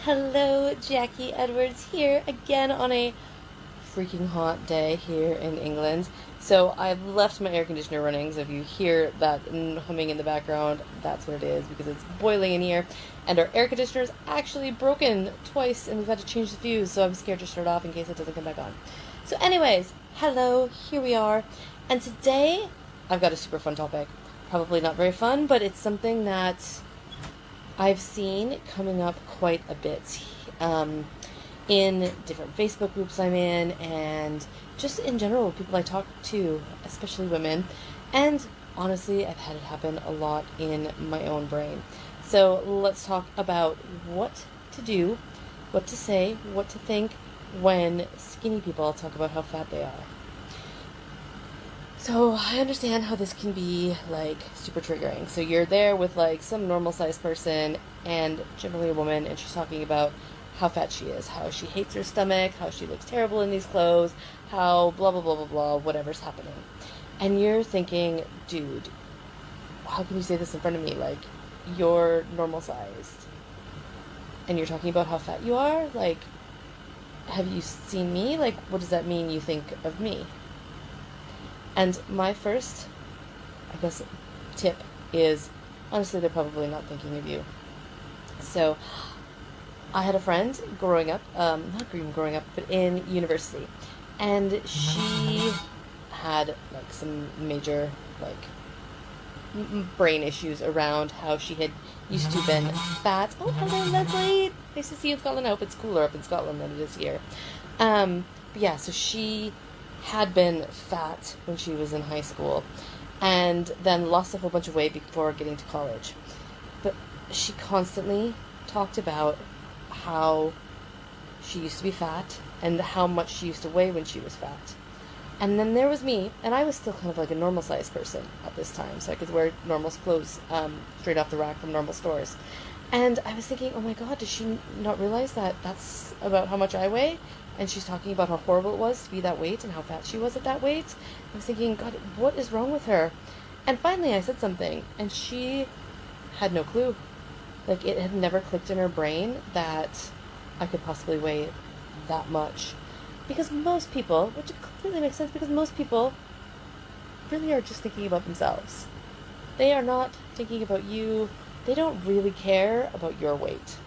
Hello, Jackie Edwards here again on a freaking hot day here in England. So I've left my air conditioner running, so if you hear that humming in the background, that's what it is, because it's boiling in here. And our air conditioner is actually broken twice, and we've had to change the fuse, so I'm scared to shut it off in case it doesn't come back on. So anyways, hello, here we are. And today, I've got a super fun topic. Probably not very fun, but it's something that I've seen coming up quite a bit in different Facebook groups I'm in, and just in general, people I talk to, especially women. And honestly, I've had it happen a lot in my own brain. So let's talk about what to do, what to say, what to think when skinny people talk about how fat they are. So I understand how this can be like super triggering. So you're there with like some normal sized person, and generally a woman, and she's talking about how fat she is, how she hates her stomach, how she looks terrible in these clothes, how blah blah blah blah blah, whatever's happening. And you're thinking, dude, how can you say this in front of me? Like, you're normal sized. And you're talking about how fat you are? Like, have you seen me? Like, what does that mean you think of me? And my first, I guess, tip is, honestly, they're probably not thinking of you. So, I had a friend growing up, not even growing up, but in university. And she had, like, some major, like, brain issues around how she had used to been fat. Oh, hello, Leslie! Nice to see you in Scotland. I hope it's cooler up in Scotland than it is here. But yeah, so she had been fat when she was in high school, and then lost a whole bunch of weight before getting to college. But she constantly talked about how she used to be fat and how much she used to weigh when she was fat. And then there was me, and I was still kind of like a normal sized person at this time, so I could wear normal clothes straight off the rack from normal stores. And I was thinking, oh my god, does she not realize that that's about how much I weigh? And she's talking about how horrible it was to be that weight and how fat she was at that weight. I was thinking, God, what is wrong with her? And finally I said something, and she had no clue. Like, it had never clicked in her brain that I could possibly weigh that much. Because most people, which completely makes sense, because most people really are just thinking about themselves. They are not thinking about you. They don't really care about your weight,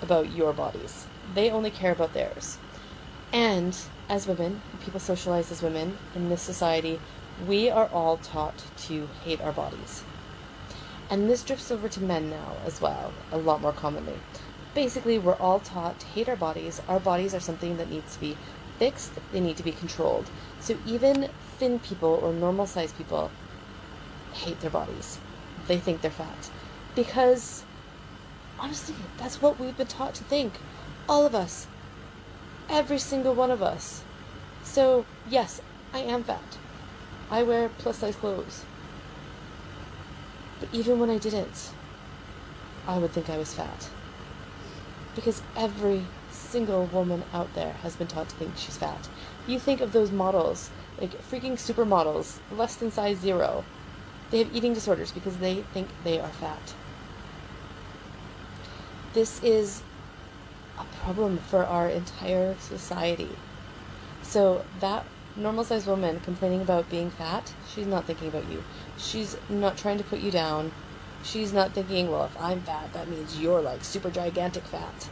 about your bodies. They only care about theirs. And as women, people socialize as women in this society, we are all taught to hate our bodies. And this drifts over to men now as well, a lot more commonly. Basically, we're all taught to hate our bodies. Our bodies are something that needs to be fixed. They need to be controlled. So even thin people or normal sized people hate their bodies. They think they're fat. Because, honestly, that's what we've been taught to think. All of us. Every single one of us. So, yes, I am fat. I wear plus size clothes. But even when I didn't, I would think I was fat. Because every single woman out there has been taught to think she's fat. You think of those models, like freaking supermodels, less than size 0. They have eating disorders because they think they are fat. This is a problem for our entire society. So that normal-sized woman complaining about being fat, she's not thinking about you. She's not trying to put you down. She's not thinking, well, if I'm fat, that means you're like super gigantic fat.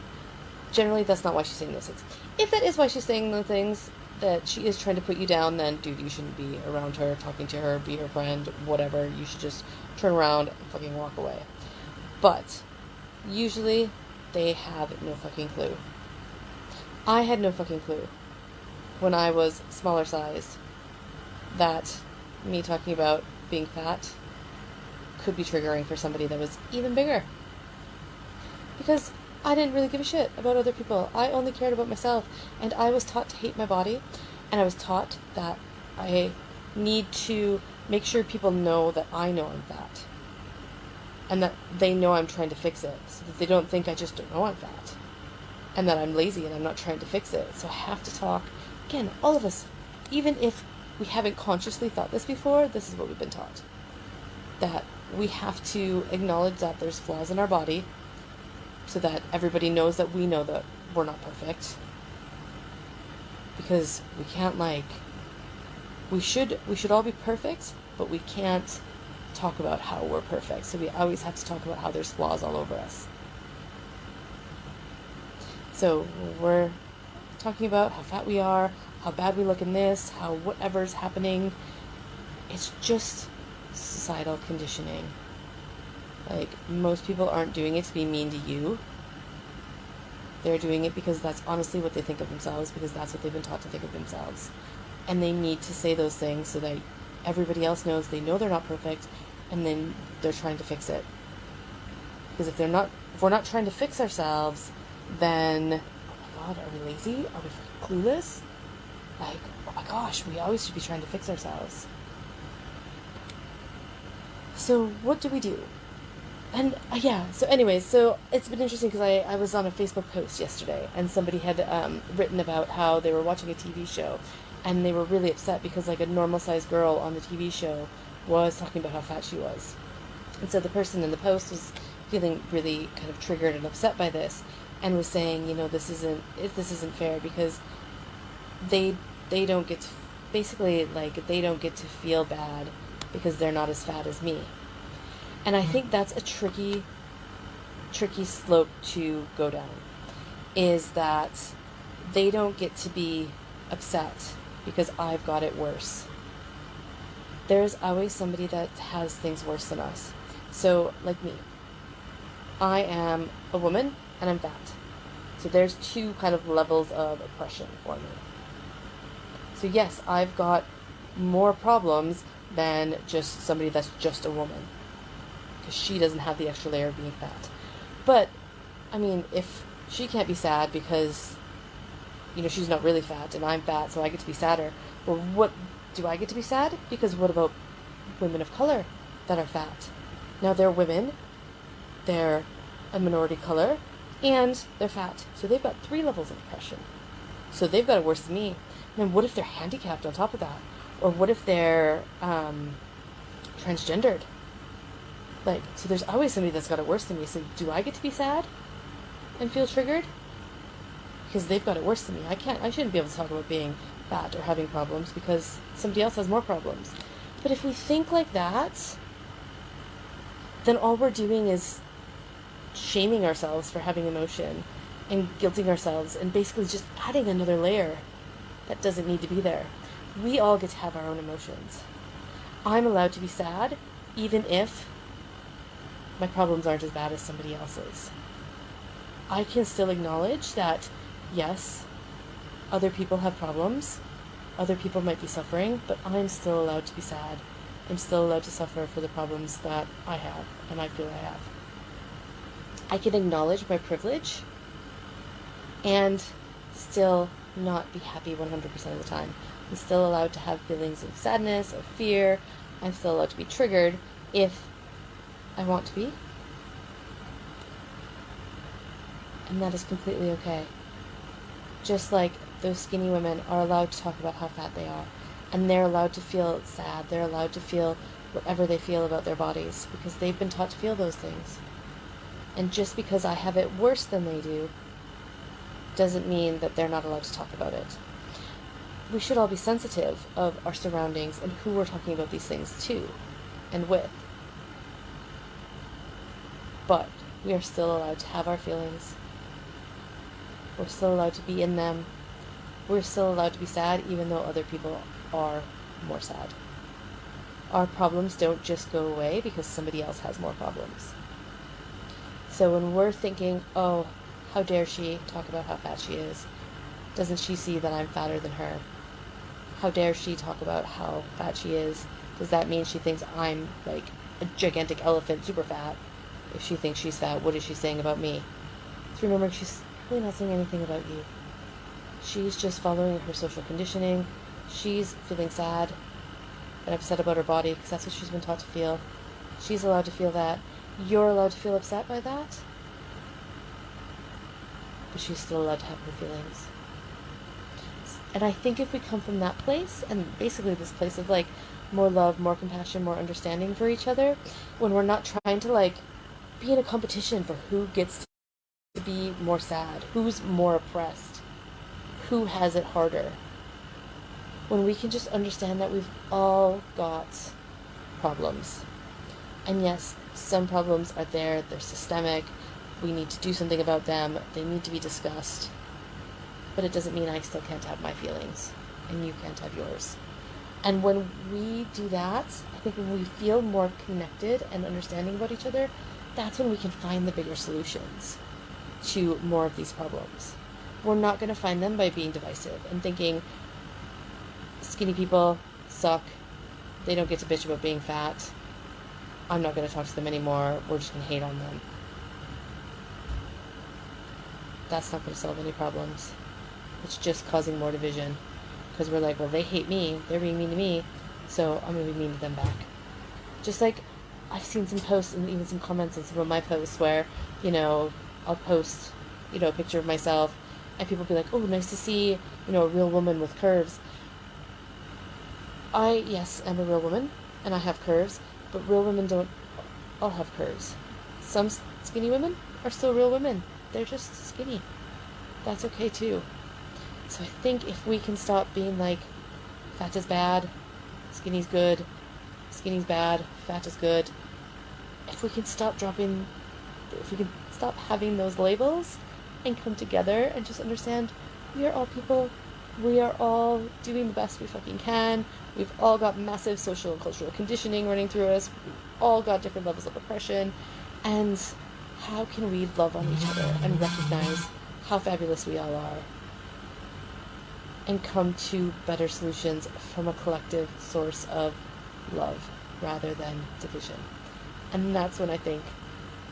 Generally, that's not why she's saying those things. If that is why she's saying the things, that she is trying to put you down, then dude, you shouldn't be around her, talking to her, be her friend, whatever. You should just turn around and fucking walk away. But usually they have no fucking clue. I had no fucking clue when I was smaller sized that me talking about being fat could be triggering for somebody that was even bigger. Because I didn't really give a shit about other people. I only cared about myself, and I was taught to hate my body, and I was taught that I need to make sure people know that I know I'm fat. And that they know I'm trying to fix it, so that they don't think I just don't know I'm fat. And that I'm lazy and I'm not trying to fix it. So I have to talk. Again, all of us, even if we haven't consciously thought this before, this is what we've been taught. That we have to acknowledge that there's flaws in our body, so that everybody knows that we know that we're not perfect. Because we can't, like, we should all be perfect, but we can't talk about how we're perfect. So we always have to talk about how there's flaws all over us. So we're talking about how fat we are, how bad we look in this, how whatever's happening. It's just societal conditioning. Like, most people aren't doing it to be mean to you. They're doing it because that's honestly what they think of themselves, because that's what they've been taught to think of themselves. And they need to say those things so that everybody else knows they know they're not perfect, and then they're trying to fix it. Because if we're not trying to fix ourselves, then, oh my god, are we lazy? Are we fucking clueless? Like, oh my gosh, we always should be trying to fix ourselves. So what do we do? And so anyways, so it's been interesting because I was on a Facebook post yesterday, and somebody had written about how they were watching a TV show, and they were really upset because, like, a normal-sized girl on the TV show was talking about how fat she was. And so the person in the post was feeling really kind of triggered and upset by this, and was saying, this isn't fair, because they don't get to, basically, like, they don't get to feel bad because they're not as fat as me. And I think that's a tricky slope to go down, is that they don't get to be upset because I've got it worse. There's always somebody that has things worse than us. So, like me, I am a woman and I'm fat. So there's two kind of levels of oppression for me. So yes, I've got more problems than just somebody that's just a woman, because she doesn't have the extra layer of being fat. But, I mean, if she can't be sad because, she's not really fat, and I'm fat, so I get to be sadder, well, what do I get to be sad? Because what about women of color that are fat? Now, they're women, they're a minority color, and they're fat. So they've got 3 levels of oppression. So they've got it worse than me. And then what if they're handicapped on top of that? Or what if they're transgendered? Like, so there's always somebody that's got it worse than me. So do I get to be sad and feel triggered? Because they've got it worse than me. I shouldn't be able to talk about being fat or having problems because somebody else has more problems. But if we think like that, then all we're doing is shaming ourselves for having emotion and guilting ourselves and basically just adding another layer that doesn't need to be there. We all get to have our own emotions. I'm allowed to be sad even if my problems aren't as bad as somebody else's. I can still acknowledge that, yes, other people have problems, other people might be suffering, but I'm still allowed to be sad. I'm still allowed to suffer for the problems that I have, and I feel I have. I can acknowledge my privilege and still not be happy 100% of the time. I'm still allowed to have feelings of sadness, of fear. I'm still allowed to be triggered if I want to be. And that is completely okay. Just like those skinny women are allowed to talk about how fat they are. And they're allowed to feel sad. They're allowed to feel whatever they feel about their bodies because they've been taught to feel those things. And just because I have it worse than they do doesn't mean that they're not allowed to talk about it. We should all be sensitive of our surroundings and who we're talking about these things to and with. But we are still allowed to have our feelings. We're still allowed to be in them. We're still allowed to be sad even though other people are more sad. Our problems don't just go away because somebody else has more problems. So when we're thinking, oh, how dare she talk about how fat she is? Doesn't she see that I'm fatter than her? How dare she talk about how fat she is? Does that mean she thinks I'm like a gigantic elephant, super fat? If she thinks she's fat, what is she saying about me? So remember, she's really not saying anything about you. She's just following her social conditioning. She's feeling sad and upset about her body because that's what she's been taught to feel. She's allowed to feel that. You're allowed to feel upset by that. But she's still allowed to have her feelings. And I think if we come from that place, and basically this place of like more love, more compassion, more understanding for each other, when we're not trying to like be in a competition for who gets be more sad? Who's more oppressed? Who has it harder? When we can just understand that we've all got problems. And yes, some problems are there, they're systemic, we need to do something about them, they need to be discussed. But it doesn't mean I still can't have my feelings, and you can't have yours. And when we do that, I think when we feel more connected and understanding about each other, that's when we can find the bigger solutions to more of these problems. We're not going to find them by being divisive and thinking skinny people suck, they don't get to bitch about being fat, I'm not going to talk to them anymore, we're just going to hate on them. That's not going to solve any problems. It's just causing more division. Because we're like, well, they hate me, they're being mean to me, so I'm going to be mean to them back. Just like, I've seen some posts and even some comments on some of my posts where, I'll post, a picture of myself, and people be like, oh, nice to see, a real woman with curves. Yes, I'm a real woman, and I have curves, but real women don't all have curves. Some skinny women are still real women. They're just skinny. That's okay, too. So I think if we can stop being like, fat is bad, skinny's good, skinny's bad, fat is good, if we can stop having those labels and come together and just understand we are all people, we are all doing the best we fucking can, we've all got massive social and cultural conditioning running through us, we've all got different levels of oppression, and how can we love on each other and recognize how fabulous we all are and come to better solutions from a collective source of love rather than division. And that's when I think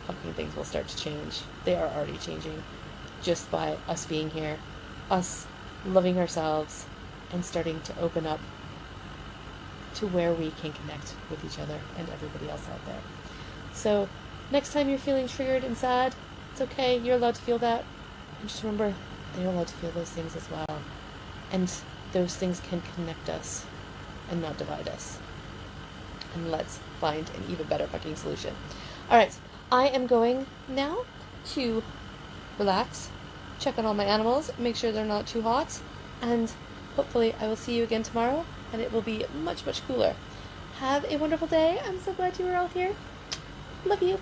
fucking things will start to change. They are already changing just by us being here, us loving ourselves, and starting to open up to where we can connect with each other and everybody else out there. So next time you're feeling triggered and sad, it's okay, you're allowed to feel that. And just remember, they're allowed to feel those things as well. And those things can connect us and not divide us. And let's find an even better fucking solution. Alright, I am going now to relax, check on all my animals, make sure they're not too hot, and hopefully I will see you again tomorrow, and it will be much, much cooler. Have a wonderful day. I'm so glad you were all here. Love you.